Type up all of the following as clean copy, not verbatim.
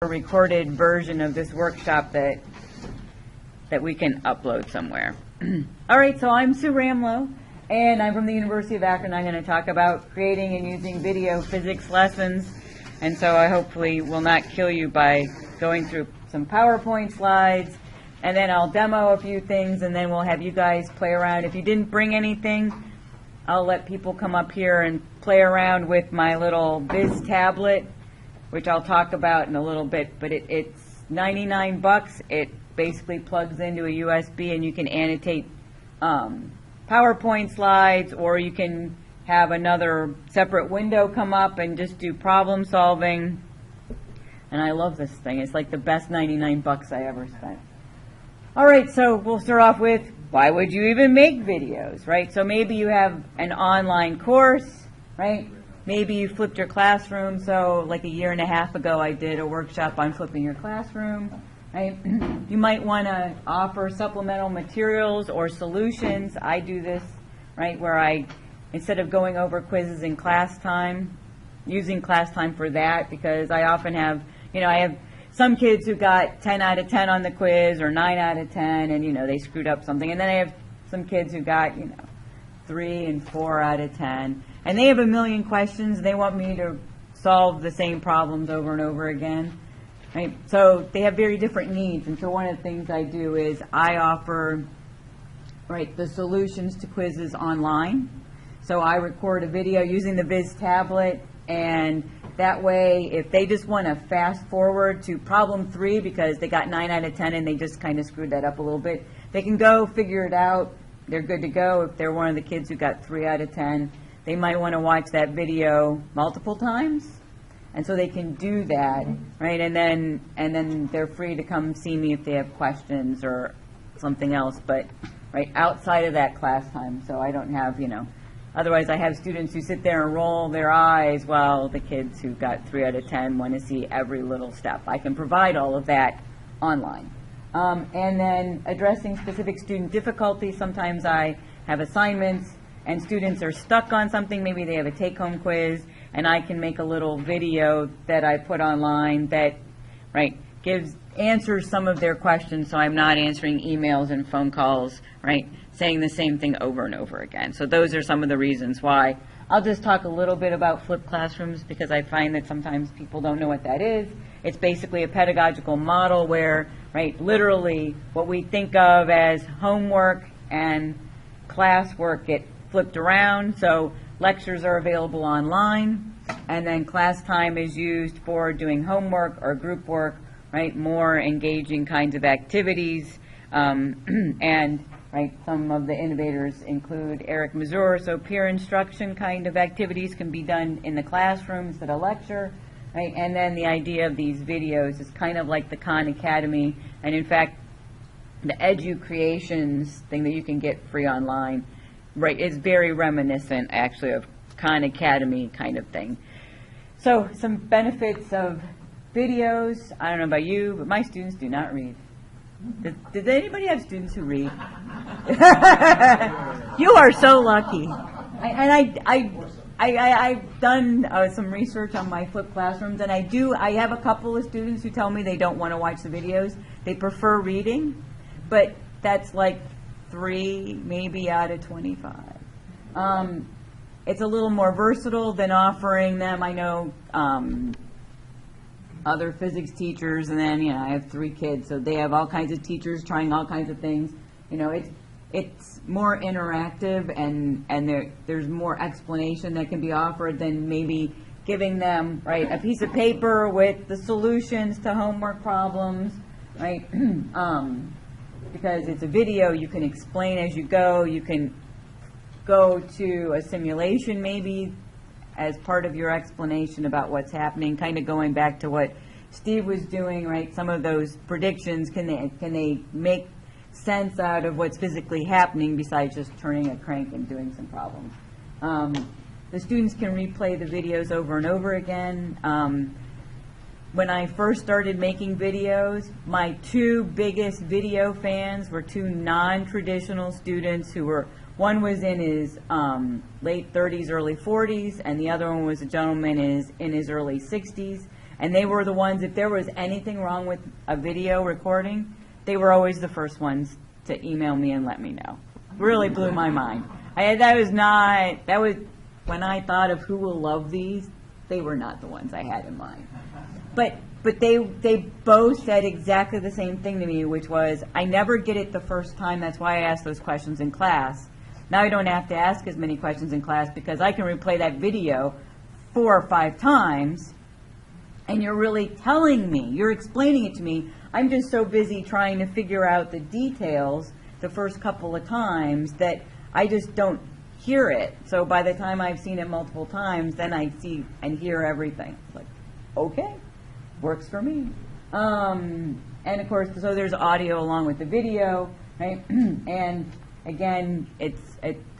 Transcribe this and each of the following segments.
a recorded version of this workshop that we can upload somewhere. All right, so I'm Sue Ramlo, and I'm from the University of Akron. I'm going to talk about creating and using video physics lessons, and so I hopefully will not kill you by going through some PowerPoint slides, and then I'll demo a few things, and then we'll have you guys play around. If you didn't bring anything, I'll let people come up here and play around with my little VisTablet, which I'll talk about in a little bit, but it's 99 bucks. It basically plugs into a USB, and you can annotate PowerPoint slides, or you can have another separate window come up and just do problem solving. And I love this thing. It's like the best 99 bucks I ever spent. All right, so we'll start off with, why would you even make videos, right? So maybe you have an online course, right? Maybe you flipped your classroom. So like a year and a half ago, I did a workshop on flipping your classroom, right? You might want to offer supplemental materials or solutions. I do this, right, where I, instead of going over quizzes in class time, using class time for that, because I often have, I have some kids who got 10 out of 10 on the quiz or 9 out of 10, and, they screwed up something. And then I have some kids who got, 3 and 4 out of 10. And they have a million questions. They want me to solve the same problems over and over again. Right? So they have very different needs. And so one of the things I do is I offer, the solutions to quizzes online. So I record a video using the VisTablet, and that way, if they just want to fast forward to problem 3 because they got 9 out of 10 and they just kind of screwed that up a little bit, they can go figure it out. They're good to go. If they're one of the kids who got 3 out of 10, they might want to watch that video multiple times. And so they can do that, right? And then they're free to come see me if they have questions or something else, but outside of that class time. So I don't have, otherwise I have students who sit there and roll their eyes while the kids who got 3 out of 10 want to see every little step. I can provide all of that online. And then addressing specific student difficulties. Sometimes I have assignments and students are stuck on something. Maybe they have a take-home quiz, and I can make a little video that I put online that answers some of their questions, so I'm not answering emails and phone calls, saying the same thing over and over again. So those are some of the reasons why. I'll just talk a little bit about flipped classrooms because I find that sometimes people don't know what that is. It's basically a pedagogical model where, literally what we think of as homework and classwork get flipped around. So lectures are available online, and then class time is used for doing homework or group work, more engaging kinds of activities. And some of the innovators include Eric Mazur, so peer instruction kind of activities can be done in the classroom instead of lecture. And then the idea of these videos is kind of like the Khan Academy, and in fact, the Edu Creations thing that you can get free online, is very reminiscent actually of Khan Academy kind of thing. So some benefits of videos. I don't know about you, but my students do not read. Does anybody have students who read? You are so lucky. I've done some research on my flipped classrooms, and I have a couple of students who tell me they don't want to watch the videos. They prefer reading, but that's like 3 maybe out of 25. It's a little more versatile than offering them. I know other physics teachers, and then I have 3 kids, so they have all kinds of teachers trying all kinds of things. It's more interactive, and there's more explanation that can be offered than maybe giving them a piece of paper with the solutions to homework problems, because it's a video. You can explain as you go. You can go to a simulation maybe as part of your explanation about what's happening, kind of going back to what Steve was doing, some of those predictions, can they make sense out of what's physically happening besides just turning a crank and doing some problems. The students can replay the videos over and over again. When I first started making videos, my 2 biggest video fans were 2 non-traditional students who were, one was in his late 30s, early 40s, and the other one was a gentleman in his early 60s. And they were the ones, if there was anything wrong with a video recording, they were always the first ones to email me and let me know. Really blew my mind. That was, when I thought of who will love these, they were not the ones I had in mind. But they both said exactly the same thing to me, which was, I never get it the first time, that's why I ask those questions in class. Now I don't have to ask as many questions in class because I can replay that video 4 or 5 times, and you're really telling me, you're explaining it to me. I'm just so busy trying to figure out the details the first couple of times that I just don't hear it. So by the time I've seen it multiple times, then I see and hear everything. It's like, okay, works for me. And of course, so there's audio along with the video, right? And again,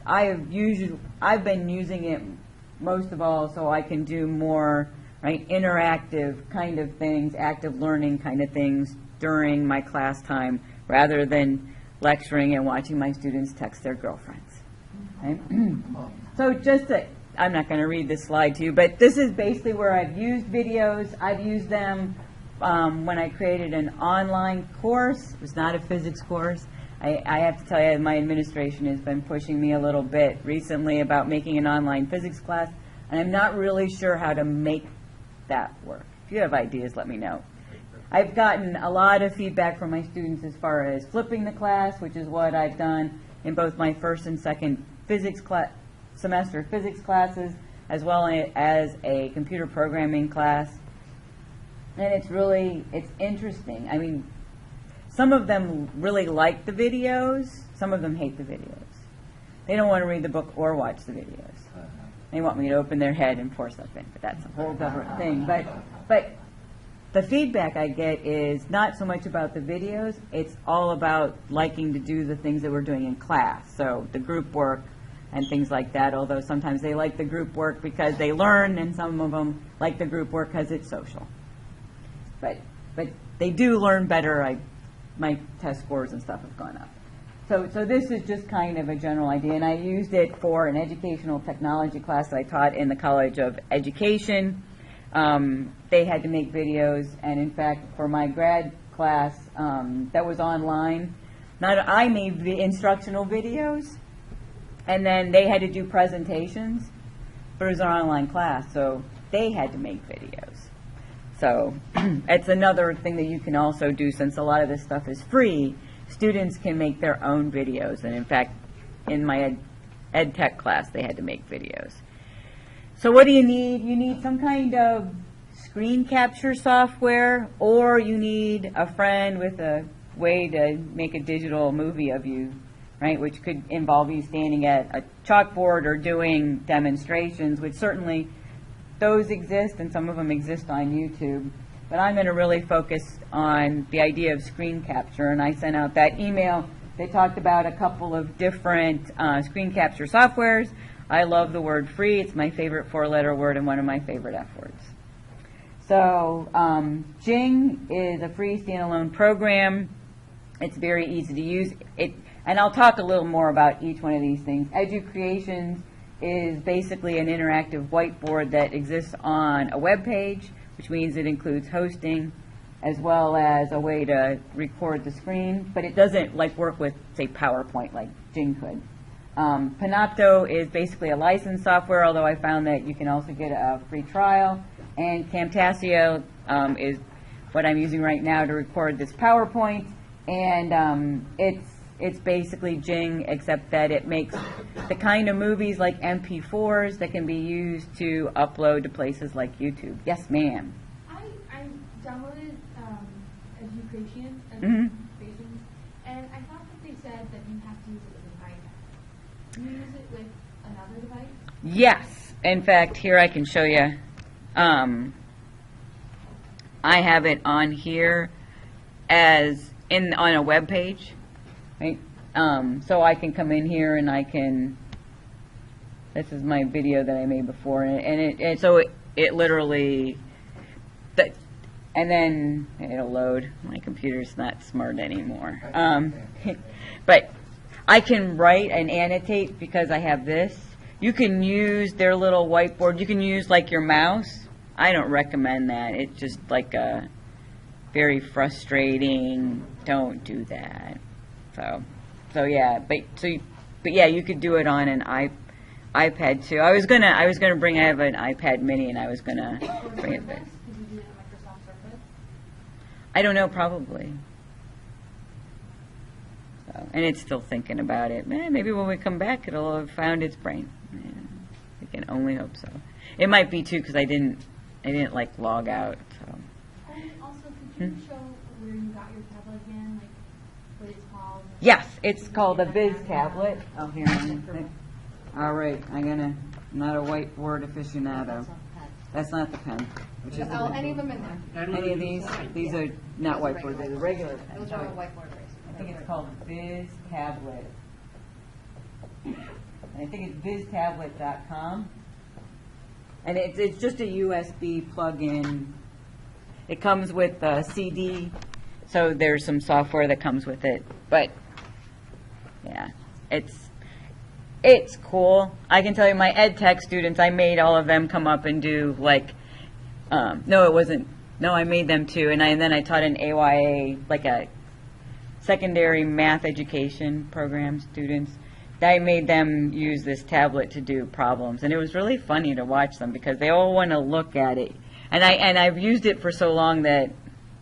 I've been using it most of all so I can do more, right, interactive kind of things, active learning kind of things during my class time rather than lecturing and watching my students text their girlfriends. Right? So I'm not going to read this slide to you, but this is basically where I've used videos. I've used them when I created an online course. It was not a physics course. I have to tell you, my administration has been pushing me a little bit recently about making an online physics class, and I'm not really sure how to make that work. If you have ideas, let me know. I've gotten a lot of feedback from my students as far as flipping the class, which is what I've done in both my first and second semester physics classes, as well as a computer programming class. And it's interesting. I mean, some of them really like the videos, some of them hate the videos. They don't want to read the book or watch the videos. They want me to open their head and pour something, but that's a whole different thing. But the feedback I get is not so much about the videos, it's all about liking to do the things that we're doing in class. So the group work and things like that, although sometimes they like the group work because they learn, and some of them like the group work because it's social. But they do learn better. My test scores and stuff have gone up. So this is just kind of a general idea, and I used it for an educational technology class that I taught in the College of Education. They had to make videos, and in fact, for my grad class that was online, I made the instructional videos, and then they had to do presentations, but it was an online class, so they had to make videos. So it's another thing that you can also do, since a lot of this stuff is free. Students can make their own videos, and in fact, in my ed tech class, they had to make videos. So what do you need? You need some kind of screen capture software, or you need a friend with a way to make a digital movie of you, right, which could involve you standing at a chalkboard or doing demonstrations, which certainly those exist, and some of them exist on YouTube. But I'm going to really focus on the idea of screen capture, and I sent out that email. They talked about a couple of different screen capture softwares. I love the word free. It's my favorite 4-letter word and one of my favorite F words. So Jing is a free standalone program. It's very easy to use. And I'll talk a little more about each one of these things. EduCreations is basically an interactive whiteboard that exists on a web page, which means it includes hosting as well as a way to record the screen, but it doesn't work with, say, PowerPoint like Jing could. Panopto is basically a licensed software, although I found that you can also get a free trial. And Camtasia is what I'm using right now to record this PowerPoint, and it's basically Jing, except that it makes the kind of movies like MP4s that can be used to upload to places like YouTube. Yes, ma'am. I downloaded EduCreations and I thought that they said that you have to use it with an iPad. Can you use it with another device? Yes. In fact, here I can show you. I have it on here as on a web page. Right? So I can come in here and I can, this is my video that I made before, and so it literally, and then it'll load. My computer's not smart anymore. But I can write and annotate because I have this. You can use their little whiteboard. You can use like your mouse I don't recommend that. It's just like a very frustrating. Don't do that. So yeah, but yeah, you could do it on an iPad too. I was gonna bring. I have an iPad Mini, and I was gonna bring it. But Could you do it on Microsoft Surface? I don't know, probably. So, and it's still thinking about it. Maybe when we come back, it'll have found its brain. Yeah, we can only hope so. It might be too, because I didn't like log out. So. And also, could you show where you got your tablet again, like what it's called? Yes, it's called a VisTablet. Oh, here. All right, I'm not a whiteboard aficionado. That's not the pen. Which is Oh, any of them in there? any of these? These are not whiteboard. They're the regular pens. Those are whiteboard erasers. I think it's called VisTablet. And I think it's VisTablet.com. And it's just a USB plug-in. It comes with a CD, so there's some software that comes with it. But yeah, it's cool. I can tell you, my ed tech students, I made all of them come up and do like, no, it wasn't. No, I made them too, and then I taught an AYA, like a secondary math education program students. I made them use this tablet to do problems, and it was really funny to watch them because they all want to look at it. And I've used it for so long that,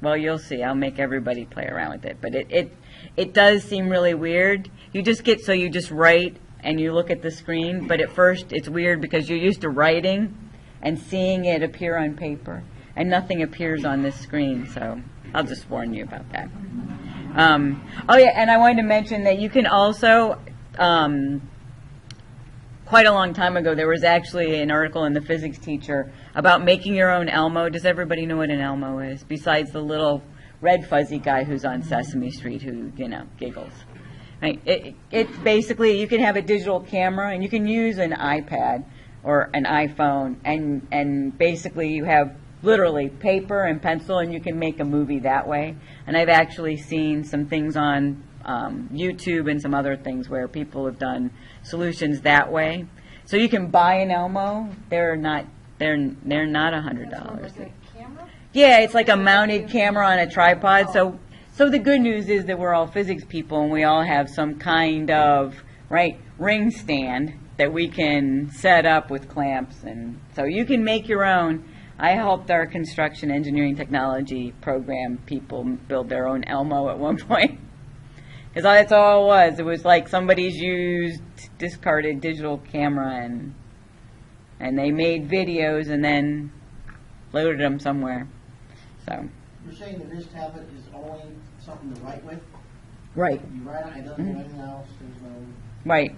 well, you'll see. I'll make everybody play around with it. But it does seem really weird. You just write and you look at the screen. But at first, it's weird because you're used to writing and seeing it appear on paper, and nothing appears on this screen. So I'll just warn you about that. Oh yeah, and I wanted to mention that you can also. Quite a long time ago, there was actually an article in the Physics Teacher about making your own Elmo. Does everybody know what an Elmo is? Besides the little red fuzzy guy who's on Sesame Street who, giggles. Right? It's basically, you can have a digital camera, and you can use an iPad or an iPhone, and basically you have literally paper and pencil, and you can make a movie that way. And I've actually seen some things on YouTube and some other things where people have done solutions that way. So you can buy an Elmo. They're not $100. Yeah, it's like a mounted camera on a tripod. So the good news is that we're all physics people, and we all have some kind of ring stand that we can set up with clamps, and so you can make your own. I helped our construction engineering technology program people build their own Elmo at one point. Because that's all it was. It was like somebody's used, discarded digital camera, and they made videos and then loaded them somewhere. So. You're saying that this tablet is only something to write with? Right. You write on it, it doesn't do anything else? There's no Right.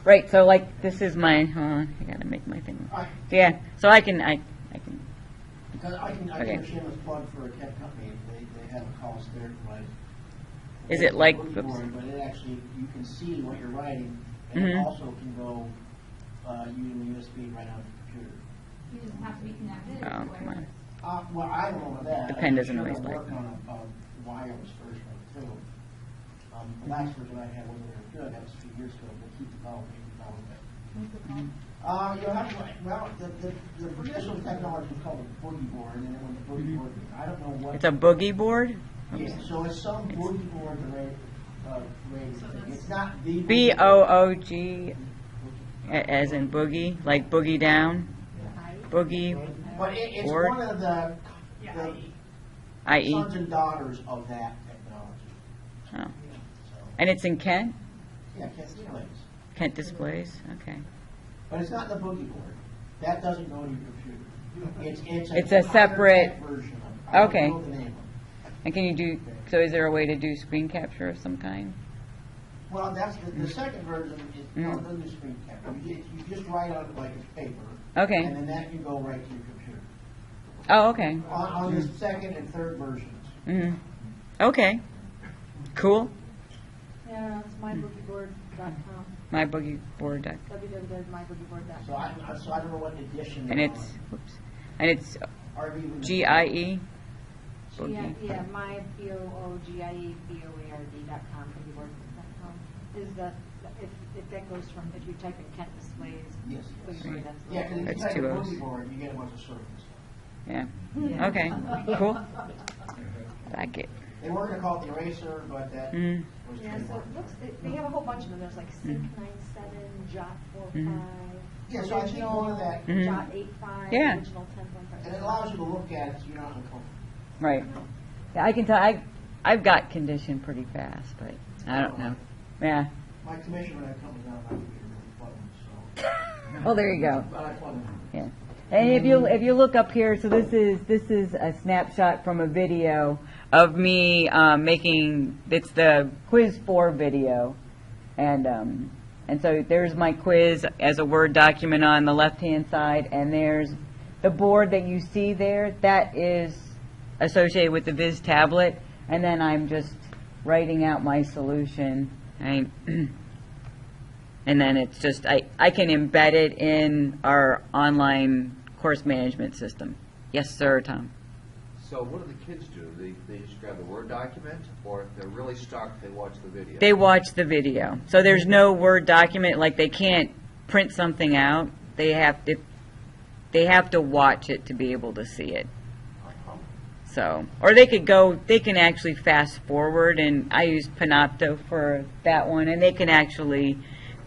Right. So like this is my. Hold on, I gotta make my thing. Yeah. So I can. Because I can Okay. a shameless plug for a tech company. They have a cost there to write. Is it like? Oops. Oops. But it actually, you can see what you're writing, and Mhm. it also can go using the USB right on the computer. You just have to be connected. Oh, or come on. Well, I don't know about that. The pen doesn't I'm always sure like I work on a wireless version of it too. The last version I had wasn't very good. That was a few years ago. They keep developing it. What's it called? You'll have to, well, the traditional technology is called a boogie board, and then when the boogie board, I don't know what. It's a boogie board. Yeah, so it's some boogie board rated thing. It's not the. BOOG, as in boogie, like boogie down, boogie, But it's board. one of the IE. sons and daughters of that technology. Oh. So, And it's in Kent. yeah, Kent displays. Kent displays. Okay. But it's not the boogie board. That doesn't go to your computer. It's a separate- higher tech version of it. I don't Okay. know the name of it. And can you do? So is there a way to do screen capture of some kind? Well, that's the second version is Mm. doesn't do screen capture. You just write on it like it's paper. Okay. And then that can go right to your computer. Oh, okay. On the second and third versions. Mm-hmm. Okay. Cool. Yeah, it's myboogieboard.com. MyBoogieBoard. www.myboogieboard.com. So I don't know what edition. And they're it's, whoops. And it's on. Or even- GIE. Boogie. Yeah, myboogieboard.com, boogieboard.com is if that goes if you type in Kent displays. Yes. Boogieboard, that's Yeah, because if That's you type a 2 O's. boogie board, you get a bunch of circles. Yeah. Yeah. Okay. Cool. Like it. They were gonna call it the eraser, but that Mm. was Yeah, too so much. it looks, they have a whole bunch of them. There's like Sync 97, Jot 45, Yeah, so I think one of that, Mhm. Jot 85, Yeah. original 10.5. and it allows you to look at it, so you're not uncomfortable. Right. Yeah, I can tell. I've got conditioned pretty fast, but I don't know. Yeah. My commission when I come down, I can get really fun, so. Well, there you go. But I fun. Yeah. And if you look up here, so this is a snapshot from a video of me making. It's the quiz 4 video, and so there's my quiz as a Word document on the left hand side, and there's the board that you see there. That is associated with the VisTablet, and then I'm just writing out my solution, right? And then it's just, I can embed it in our online course management system. Yes, sir, Tom. So what do the kids do? They just grab the Word document, or if they're really stuck, they watch the video? They watch the video. So there's no Word document, like they can't print something out. They have to watch it to be able to see it. So, or they can actually fast forward, and I use Panopto for that one, and they can actually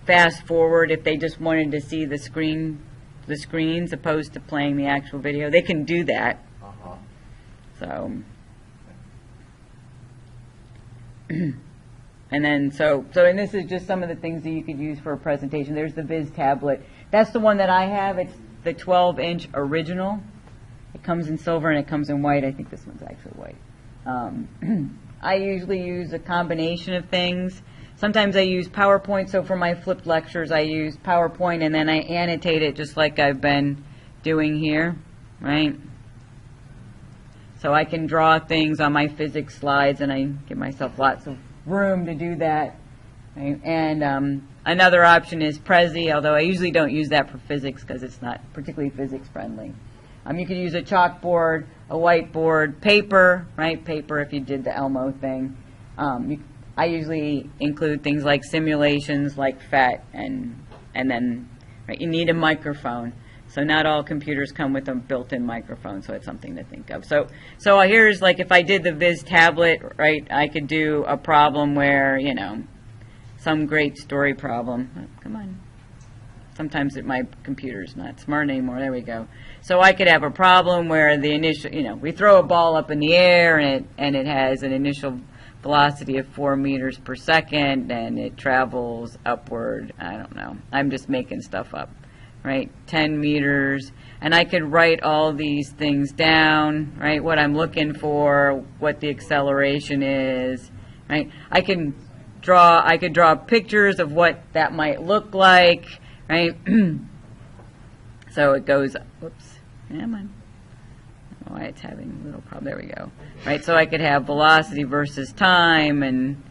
fast forward if they just wanted to see the screens opposed to playing the actual video. They can do that. Uh-huh. So, and then and this is just some of the things that you could use for a presentation. There's the VisTablet. That's the one that I have. It's the 12-inch original. It comes in silver and it comes in white. I think this one's actually white. I usually use a combination of things. Sometimes I use PowerPoint. So for my flipped lectures, I use PowerPoint and then I annotate it just like I've been doing here, right? So I can draw things on my physics slides, and I give myself lots of room to do that. Right? And another option is Prezi, although I usually don't use that for physics because it's not particularly physics friendly. You could use a chalkboard, a whiteboard, paper, right? Paper if you did the Elmo thing. I usually include things like simulations, like PhET, and then right, you need a microphone. So not all computers come with a built-in microphone, so it's something to think of. So here's like if I did the VisTablet, right? I could do a problem where some great story problem. Oh, come on. Sometimes my computer's not smart anymore. There we go. So I could have a problem where the initial, we throw a ball up in the air and it has an initial velocity of 4 meters per second and it travels upward. I don't know. I'm just making stuff up, right? 10 meters. And I could write all these things down, right? What I'm looking for, what the acceleration is, right? I could draw pictures of what that might look like. Right? So it goes, whoops, come on. I don't know why it's having a little problem. There we go. Right? So I could have velocity versus time and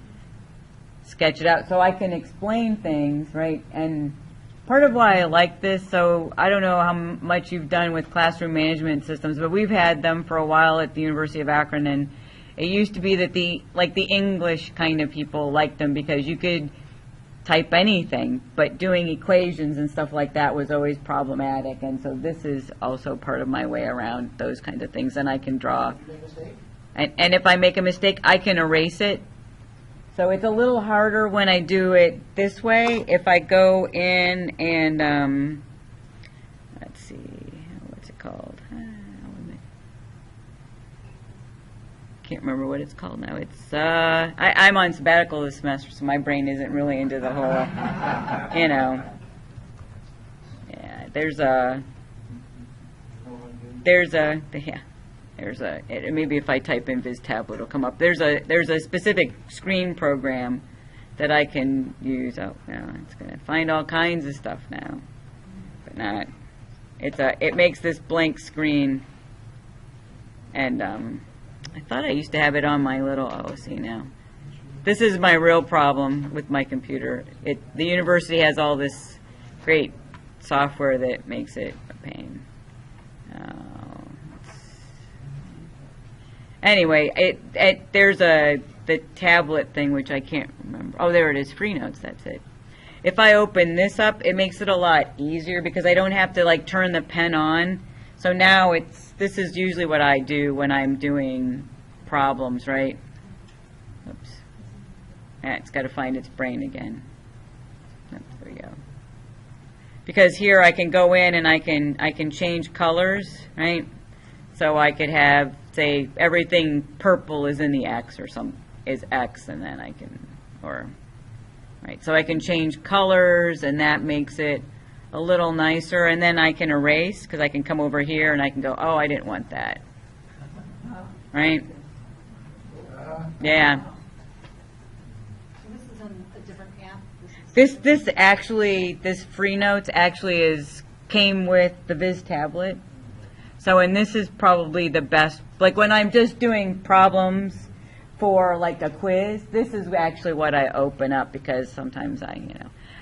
sketch it out. So I can explain things, right? And part of why I like this, so I don't know how much you've done with classroom management systems, but we've had them for a while at the University of Akron, and it used to be that the English kind of people liked them because you could type anything, but doing equations and stuff like that was always problematic, and so this is also part of my way around those kinds of things, and I can draw. Did you make a mistake? And if I make a mistake, I can erase it. So it's a little harder when I do it this way. If I go in and, let's see, what's it called? Can't remember what it's called now. It's I'm on sabbatical this semester, so my brain isn't really into the whole, Yeah, maybe if I type in VisTablet, it'll come up. There's a specific screen program that I can use. Oh, no, it's gonna find all kinds of stuff now, but not. It makes this blank screen, and I thought I used to have it on my little, see now. This is my real problem with my computer. The university has all this great software that makes it a pain. Anyway, there's the tablet thing, which I can't remember. Oh, there it is, FreeNotes, that's it. If I open this up, it makes it a lot easier because I don't have to turn the pen on. So now this is usually what I do when I'm doing problems, right? Oops. It's got to find its brain again. There we go. Because here I can go in and I can change colors, right? So I could have, say, everything purple is in the X, or is X, and then I can, right? So I can change colors, and that makes it a little nicer, and then I can erase, because I can come over here and I can go, oh, I didn't want that, right? Yeah. So this is on a different app? This free notes actually came with the VisTablet. So, and this is probably the best, like when I'm just doing problems for like a quiz, this is actually what I open up, because sometimes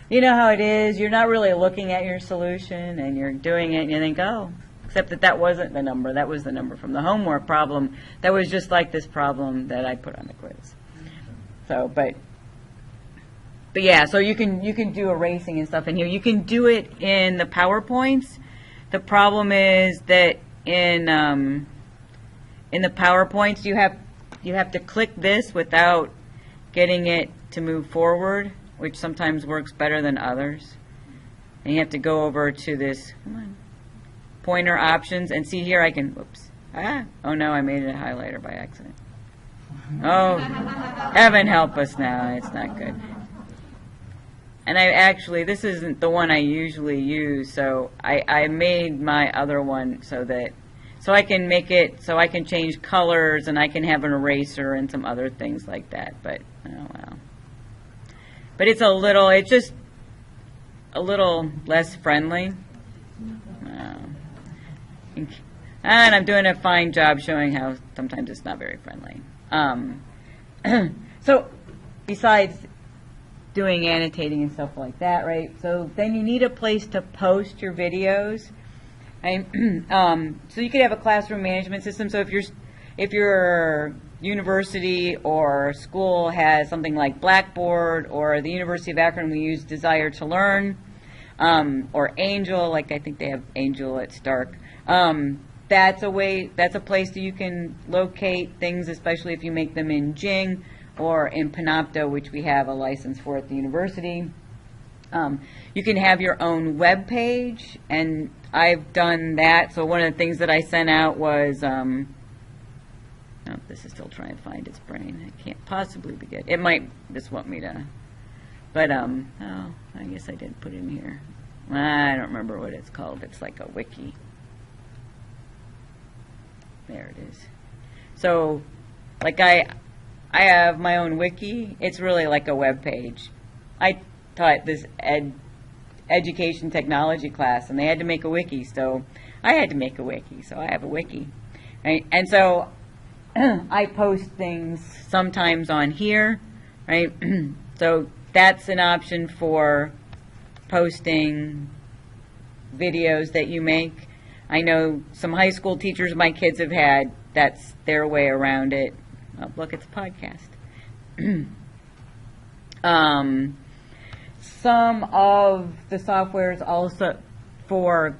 you know how it is, you're not really looking at your solution and you're doing it and you think, oh, except that wasn't the number, that was the number from the homework problem, that was just like this problem that I put on the quiz. So, but yeah, so you can do erasing and stuff in here. You can do it in the PowerPoints. The problem is that in the PowerPoints you have to click this without getting it to move forward, which sometimes works better than others. And you have to go over to this, come on, pointer options, and see here I can, whoops, oh no, I made it a highlighter by accident. Oh, heaven help us now, it's not good. And this isn't the one I usually use, so I made my other one so I can make it, so I can change colors and I can have an eraser and some other things like that, but, oh well. But it's just a little less friendly. And I'm doing a fine job showing how sometimes it's not very friendly. So, besides doing annotating and stuff like that, right? So then you need a place to post your videos. Right? So you could have a classroom management system. So if your university or school has something like Blackboard, or the University of Akron, we use Desire to Learn, or Angel, like I think they have Angel at Stark. That's a place that you can locate things, especially if you make them in Jing or in Panopto, which we have a license for at the university. You can have your own web page, and I've done that. So one of the things that I sent out was, this is still trying to find its brain. It can't possibly be good. It might just want me to, but I guess I didn't put it in here. I don't remember what it's called. It's like a wiki. There it is. So, like I have my own wiki. It's really like a web page. I taught this education technology class, and they had to make a wiki, so I had to make a wiki, so I have a wiki. Right? And so I post things sometimes on here, right? So that's an option for posting videos that you make. I know some high school teachers my kids have had, that's their way around it. Oh, look, it's a podcast. Some of the softwares also for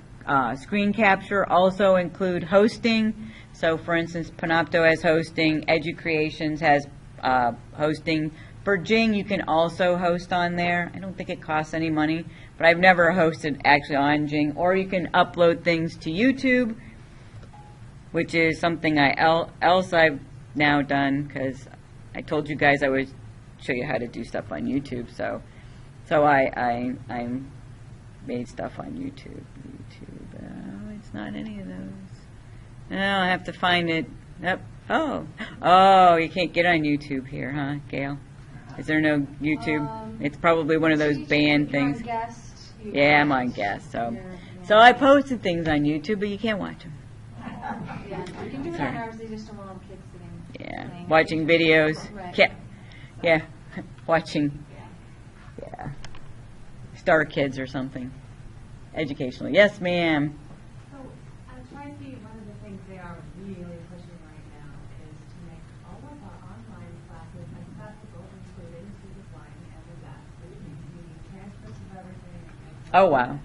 screen capture also include hosting. So, for instance, Panopto has hosting, EduCreations has hosting. For Jing, you can also host on there. I don't think it costs any money, but I've never hosted actually on Jing. Or you can upload things to YouTube, which is something else I've now done, because I told you guys I would show you how to do stuff on YouTube. So I made stuff on YouTube. It's not any of those. No, I have to find it. Yep. Oh, you can't get on YouTube here, huh, Gail? Is there no YouTube? It's probably one of those banned things. Yeah, I'm on guest. So I posted things on YouTube, but you can't watch them. Yeah, you can do it on ours. They just don't want kids sitting. Yeah, watching videos. Right. Yeah, watching. Yeah, Star Kids or something. Educational. Yes, ma'am. So I'm trying to see, one of the things they are really pushing right now is to make all of our online classes accessible, including to the blind and the deaf. The transcripts of everything. Oh, wow. Do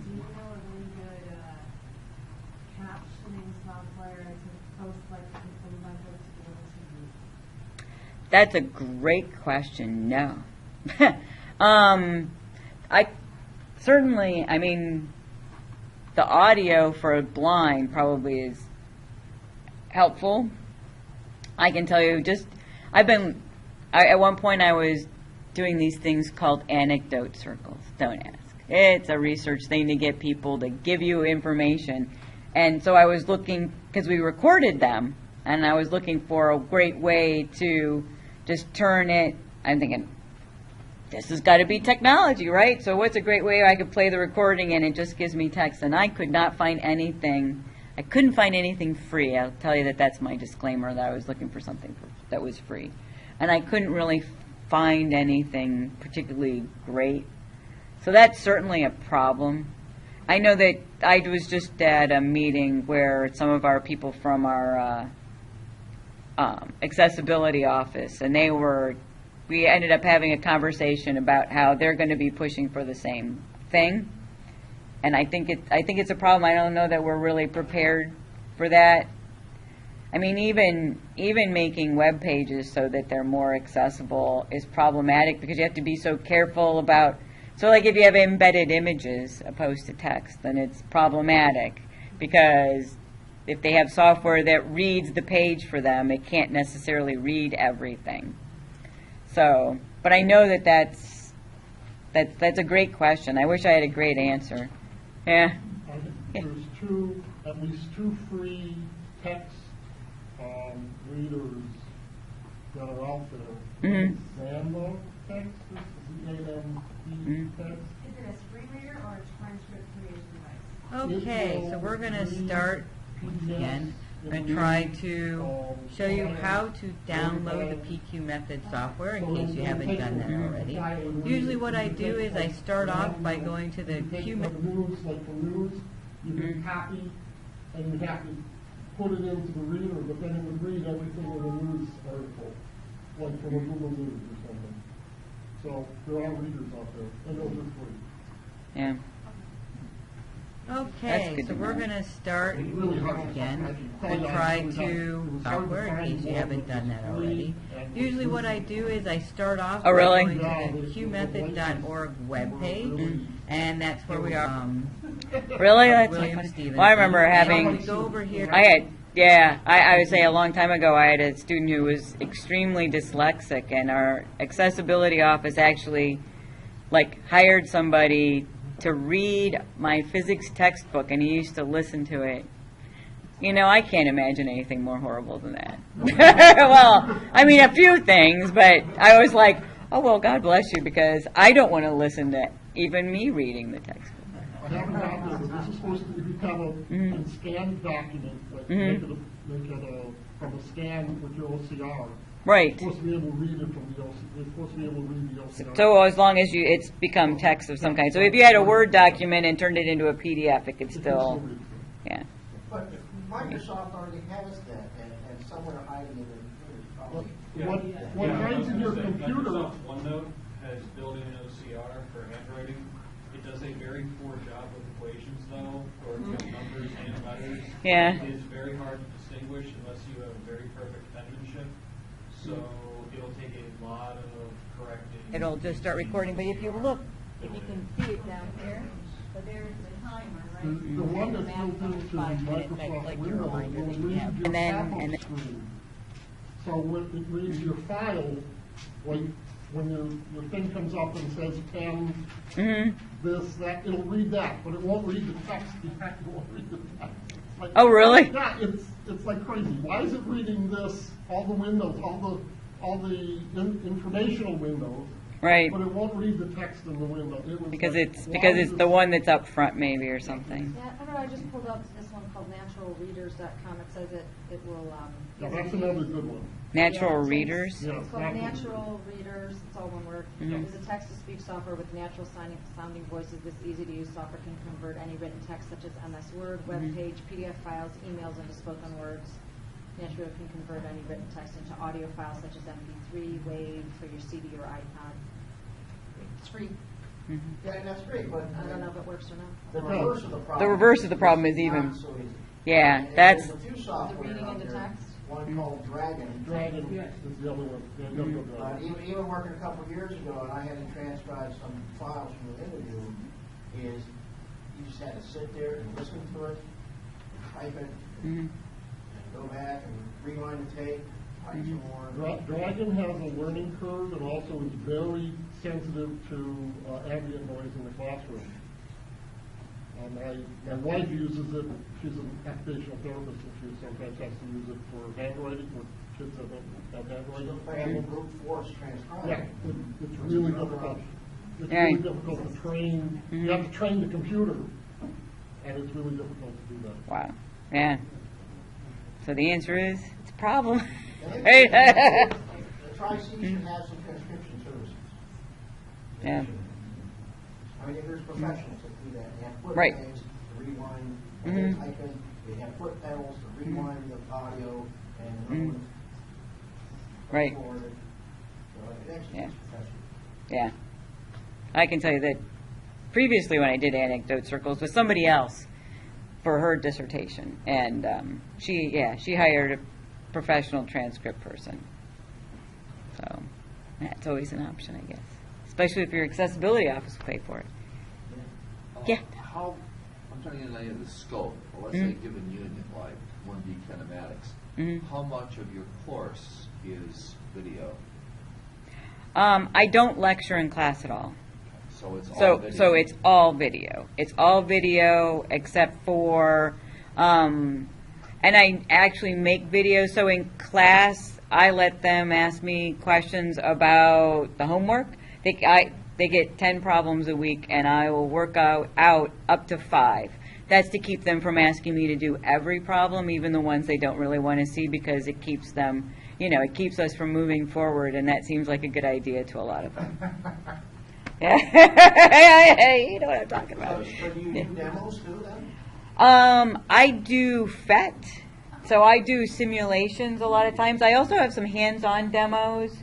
you know a really good caption That's a great question. No. I certainly, I mean, the audio for a blind probably is helpful. I can tell you at one point I was doing these things called anecdote circles. Don't ask. It's a research thing to get people to give you information. And so I was looking, because we recorded them, and I was looking for a great way to just turn it. I'm thinking, this has got to be technology, right? So what's a great way I could play the recording and it just gives me text? And I could not find anything. I couldn't find anything free. I'll tell you that's my disclaimer, that I was looking for something that was free. And I couldn't really find anything particularly great. So that's certainly a problem. I know that I was just at a meeting where some of our people from our accessibility office, and we ended up having a conversation about how they're going to be pushing for the same thing. And I think it's a problem. I don't know that we're really prepared for that. I mean, even making web pages so that they're more accessible is problematic because you have to be so careful about. So, like, if you have embedded images opposed to text, then it's problematic because if they have software that reads the page for them, it can't necessarily read everything. So, but I know that's a great question. I wish I had a great answer. Yeah. There's at least two free text readers that are out there. Mm-hmm. Ramlo text, Z-A-M-E text. Is it a screen reader or a transcript creation device? Okay, so we're going to start again. I'm going to try to show you how to download the PQ Method software in case you haven't done that already. Usually what I do is I start off by going to the Q Method. Like the news, you can copy and you have to put it into the reader, but then it would read everything in the news article, like from a Google News or something. So there are readers out there, and those are free. Yeah. Okay, so we're going to start again and try to software in case you haven't done that already. Usually what I do is I start off by going to the qmethod.org webpage, and that's where we are. Really? That's funny. Well, I remember having, I would say a long time ago I had a student who was extremely dyslexic, and our accessibility office actually hired somebody to read my physics textbook, and he used to listen to it. You know, I can't imagine anything more horrible than that. Well, I mean, a few things, but I was like, oh, well, God bless you, because I don't want to listen to even me reading the textbook. I haven't got this. This is supposed to be, if you have a scanned document, make it from a scan with your OCR. Right. You're supposed to be able to read it from the OCR. You're supposed to be able to read the OCR. So as long as it's become text of some kind. So if you had a Word document and turned it into a PDF, it could still, yeah. But Microsoft already has that, and somewhere hiding it in probably. What hides in your computer? Microsoft OneNote has built-in OCR for handwriting. It does a very poor job with equations, though, or numbers and letters. Yeah. It is very hard to distinguish unless you have very perfect penmanship. So it'll take a lot of correcting. It'll just start recording, but if you look, if you can see it down here, so there's the timer, right? The one that's built into Microsoft Windows will read your pop-up screen. So when it reads your file, when your thing comes up and says pen, this, that, it'll read that, but it won't read the text. It won't read the text. Oh, really? Yeah, it's like crazy. Why is it reading this, all the windows, all the informational windows? Right. But it won't read the text in the window. Because it's the one that's up front, maybe, or something. Yeah, I don't know, I just pulled up this one called naturalreaders.com. It says it will. Yeah, that's another good one. Natural Readers? Yeah, It's called Natural Readers. It's all one word. It's a text-to-speech software with natural sounding voices. This easy-to-use software can convert any written text such as MS Word, web page, PDF files, emails into spoken words. Naturally, can convert any written text into audio files such as MP3, WAV for your CD or iPod. It's free. Yeah, and that's great, but I don't know if it works or not. the reverse of the problem. The reverse of the problem is even. not so easy. Yeah, And that's. there's a few The software reading out into there. text? one called Dragon. Dragon is the other one. Yeah, you gotta go Dragon. Even working a couple of years ago, and I had to transcribe some files from the interview, is you just had to sit there and listen to it, type it, and go back and rewind the tape, type some more. Dragon has a learning curve and also is very sensitive to ambient noise in the classroom. My wife uses it. She's an occupational therapist, and she sometimes has to use it for handwriting with kids that don't have handwriting problems. Brute force transcribing. Yeah, it's really difficult. It's Yeah. really difficult to train. You have to train the computer, and it's really difficult to do that. Wow. Yeah. So the answer is, it's a problem. The Tri-C should have some transcription services. Yeah. I mean, there's professionals that do that. They have foot Right. pegs to rewind, when they're typing, they have foot pedals to rewind the audio and Right. forward it. So it actually Yeah. is professional. Yeah. I can tell you that previously when I did anecdote circles with somebody else for her dissertation, and she hired a professional transcript person. So that's always an option, I guess. Especially if your accessibility office will pay for it. Yeah. How, I'm trying to get an idea of the scope. Well, let's say a given unit, like 1D kinematics. How much of your course is video? I don't lecture in class at all. So it's all So video? it's all video. It's all video except for, and I actually make videos. So in class, I let them ask me questions about the homework. They get 10 problems a week, and I will work out up to 5. That's to keep them from asking me to do every problem, even the ones they don't really want to see, because it keeps them, it keeps us from moving forward, and that seems like a good idea to a lot of them. Yeah, you know what I'm talking about. So do you do demos too then? I do FET, so I do simulations a lot of times. I also have some hands-on demos.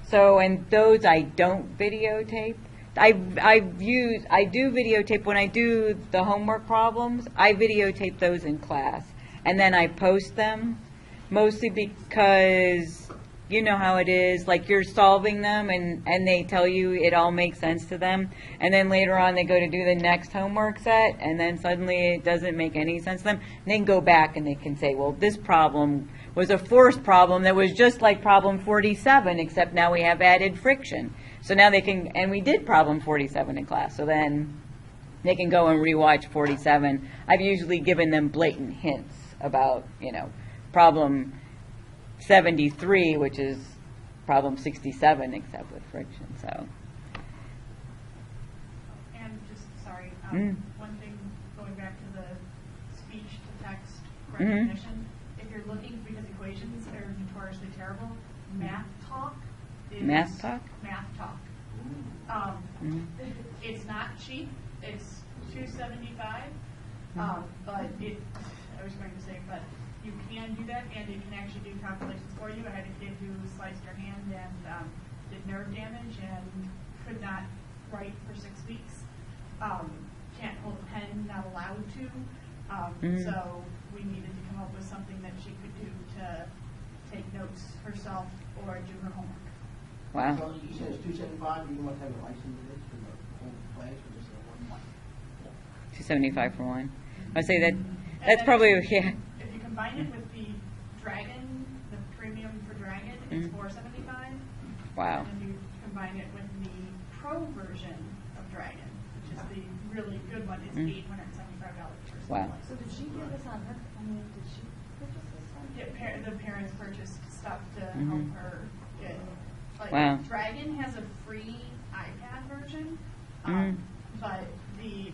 So, and those I don't videotape. I do videotape when I do the homework problems. I videotape those in class, and then I post them, mostly because you know how it is. Like, you're solving them, and they tell you it all makes sense to them, and then later on they go to do the next homework set, and then suddenly it doesn't make any sense to them. And they can go back and they can say, well, this problem was a force problem that was just like problem 47, except now we have added friction. So now they can, and we did problem 47 in class, so then they can go and rewatch 47. I've usually given them blatant hints about, problem 73, which is problem 67, except with friction, so. And just, sorry, one thing, going back to the speech-to-text recognition, if you're looking, because equations are notoriously terrible, Math Talk is... Math Talk? Math Talk. It's not cheap, it's $275, but I was going to say, but you can do that, and it can actually do calculations for you. I had a kid who sliced her hand and did nerve damage and could not write for 6 weeks. Can't hold a pen, not allowed to. So we needed to come up with something that she could do to take notes herself or do her homework. Wow. So you said it's 275, you want to have a license for this for the whole class or just that one? 275 for one. I say that's then probably, if yeah. If you combine it with the Dragon, the premium for Dragon, it's $475. Wow. And then you combine it with the Pro version of Dragon, which is the really good one, it's $875 for Wow. So did she get this on her, did she purchase this one? Yeah, the parents purchased stuff to help her get, like, Wow. Dragon has a free iPad version, but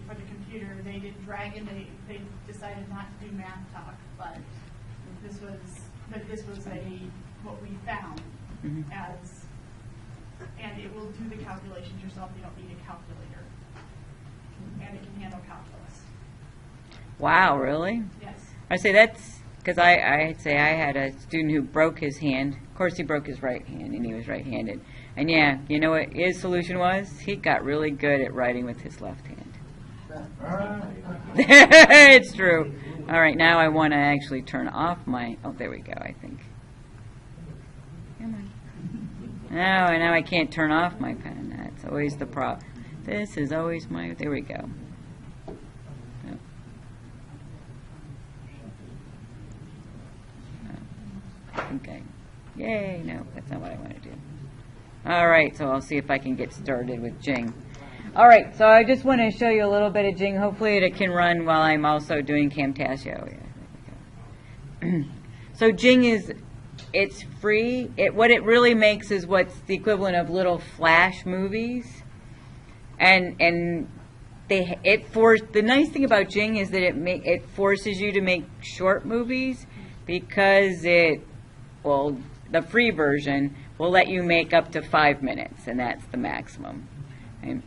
for the computer, they did Dragon, they decided not to do Math Talk, but this was what we found as, and it will do the calculations yourself, you don't need a calculator, and it can handle calculus. Wow, really? Yes. I say that's because I'd say I had a student who broke his hand. Of course, he broke his right hand, and he was right-handed. And yeah, you know what his solution was? He got really good at writing with his left hand. It's true. All right, now I want to actually turn off my. Oh, there we go. I think. and now I can't turn off my pen. That's always the problem. This is always my, there we go. Yep. Okay. Yay, no, that's not what I want to do. All right, so I'll see if I can get started with Jing. All right, so I just want to show you a little bit of Jing. Hopefully it can run while I'm also doing Camtasia. Oh, yeah, there we go. So Jing it's free. What it really makes is what's the equivalent of little flash movies. And the nice thing about Jing is that it forces you to make short movies because the free version will let you make up to 5 minutes, and that's the maximum. And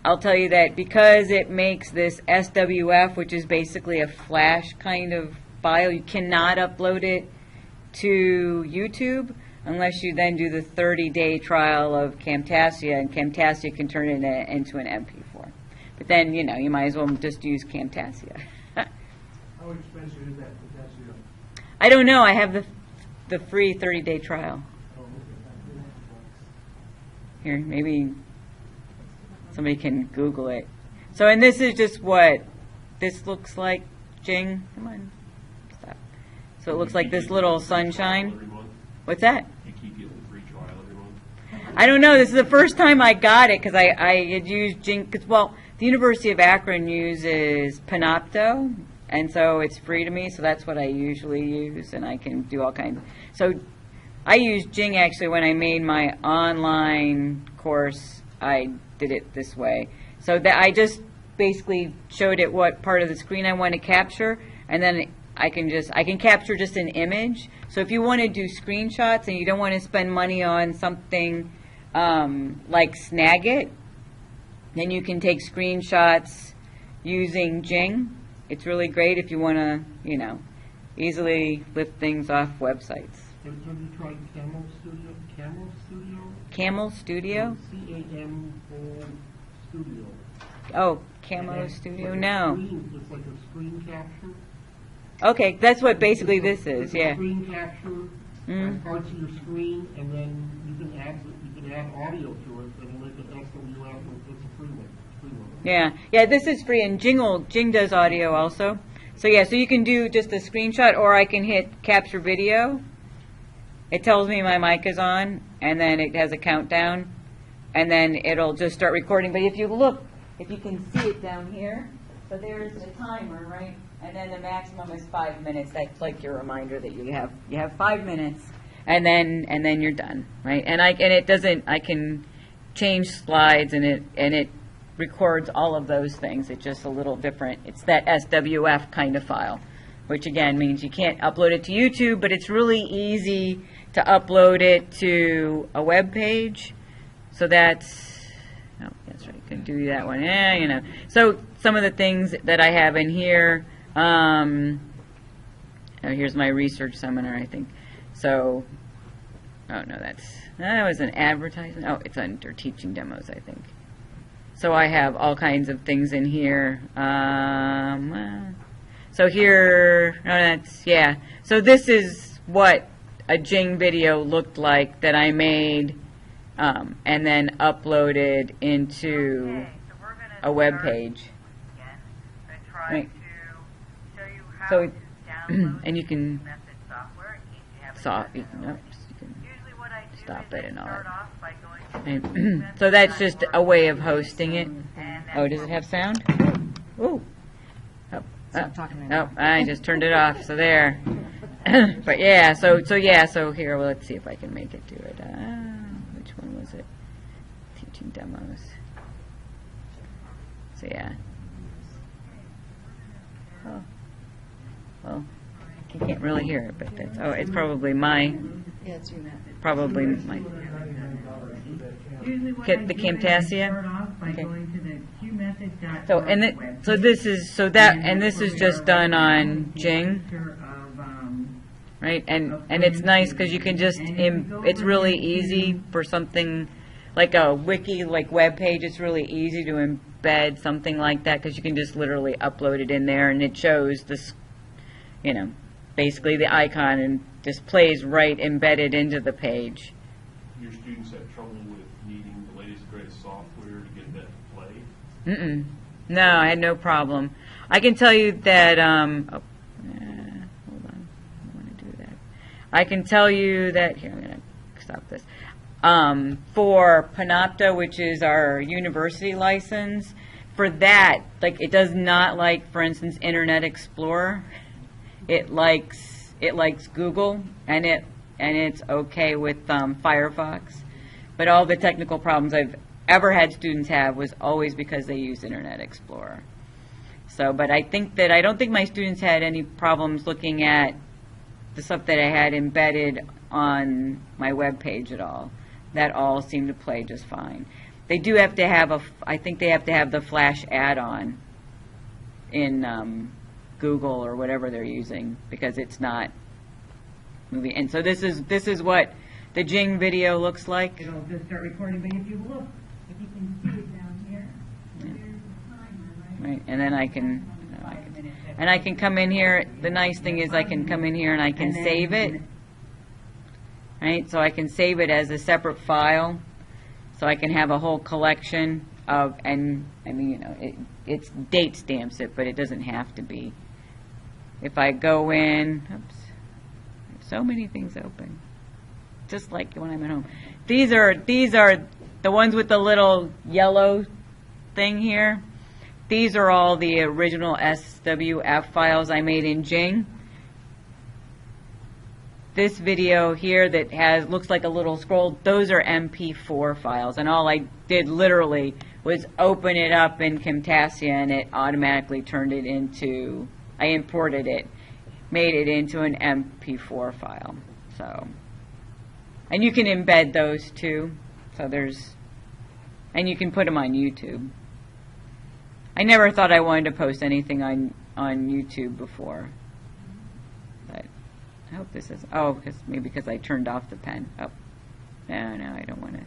I'll tell you that because it makes this SWF, which is basically a flash kind of file, you cannot upload it to YouTube unless you then do the 30-day trial of Camtasia, and Camtasia can turn it into an MP4. But then, you might as well just use Camtasia. How expensive is that Camtasia? I don't know. I have the free 30-day trial. Here, maybe somebody can Google it. So, and this is just what this looks like, Jing. Come on. Stop. So it looks like this little sunshine. What's that? You keep you a free trial every month. I don't know. This is the first time I got it because I had used Jing. The University of Akron uses Panopto, and so it's free to me. So that's what I usually use, and I can do all kinds. So I used Jing actually when I made my online course. I did it this way. So that I just basically showed it what part of the screen I want to capture, and then I can capture just an image. So if you want to do screenshots and you don't want to spend money on something like Snagit, then you can take screenshots using Jing. It's really great if you want to, easily lift things off websites. Have you tried Camel Studio? Camel Studio? Camel Studio? C-A-M-O Studio. Oh, Camo Studio? No. It's like a screen capture. Okay, that's what basically this is, yeah. Screen capture parts of your screen, and then you can add audio to it and make it SWF. It's a free one. Yeah, this is free, and Jing does audio also. So yeah, so you can do just a screenshot, or I can hit capture video. It tells me my mic is on, and then it has a countdown, and then it'll just start recording. But if you can see it down here, so there's the timer, right? And then the maximum is 5 minutes. That's like your reminder that you have 5 minutes, and then you're done, right? And I can change slides, and it records all of those things. It's just a little different. It's that SWF kind of file, which again means you can't upload it to YouTube, but it's really easy to upload it to a web page. So that's right. You can do that one. Yeah, So some of the things that I have in here. Here's my research seminar, I think. So, oh no, that was an advertisement. Oh, it's under teaching demos, I think. So I have all kinds of things in here. So here, So this is what a Jing video looked like that I made and then uploaded into a web page. Right. So, and you can stop it and all that. And so that's just a way of hosting it. Oh, does it have sound? Ooh. Oh, I just turned it off. So there. But yeah, so here, let's see if I can make it do it. Which one was it? Teaching demos. So yeah. Oh. Well, I can't really hear it, but that's, it's probably probably my, the Camtasia. Okay. So this is just done on Jing, right? And it's nice because you can just, it's really easy for something like a wiki, like web page. It's really easy to embed something like that because you can just literally upload it in there, and it shows this, basically the icon, and displays right embedded into the page. your students have trouble with needing the latest and greatest software to get that to play? Mm-mm. No, I had no problem. I can tell you that, hold on, I want to do that. I can tell you that, here, I'm going to stop this. For Panopta, which is our university license, for that, like, it does not like, for instance, Internet Explorer. It likes Google, and it's okay with Firefox. But all the technical problems I've ever had students have was always because they use Internet Explorer. So, but I don't think my students had any problems looking at the stuff that I had embedded on my web page at all. That all seemed to play just fine. They do have to have I think they have to have the Flash add-on in Google or whatever they're using, because it's not moving. And so this is what the Jing video looks like. It'll just start recording, but if you look, if you can see it down here, there's a timer, right? And then I can come in here. The nice thing is I can come in here and I can save it. Right? So I can save it as a separate file. So I can have a whole collection of, and I mean, you know, it's date stamps it, but it doesn't have to be. If I go in, oops, so many things open, just like when I'm at home. These are the ones with the little yellow thing here. These are all the original SWF files I made in Jing. This video here that looks like a little scroll, those are MP4 files, and all I did literally was open it up in Camtasia, and it automatically turned it into, I imported it, made it into an MP4 file. So, and you can embed those too. So and you can put them on YouTube. I never thought I wanted to post anything on YouTube before. But I hope this is, because I turned off the pen. Oh, no, I don't want to.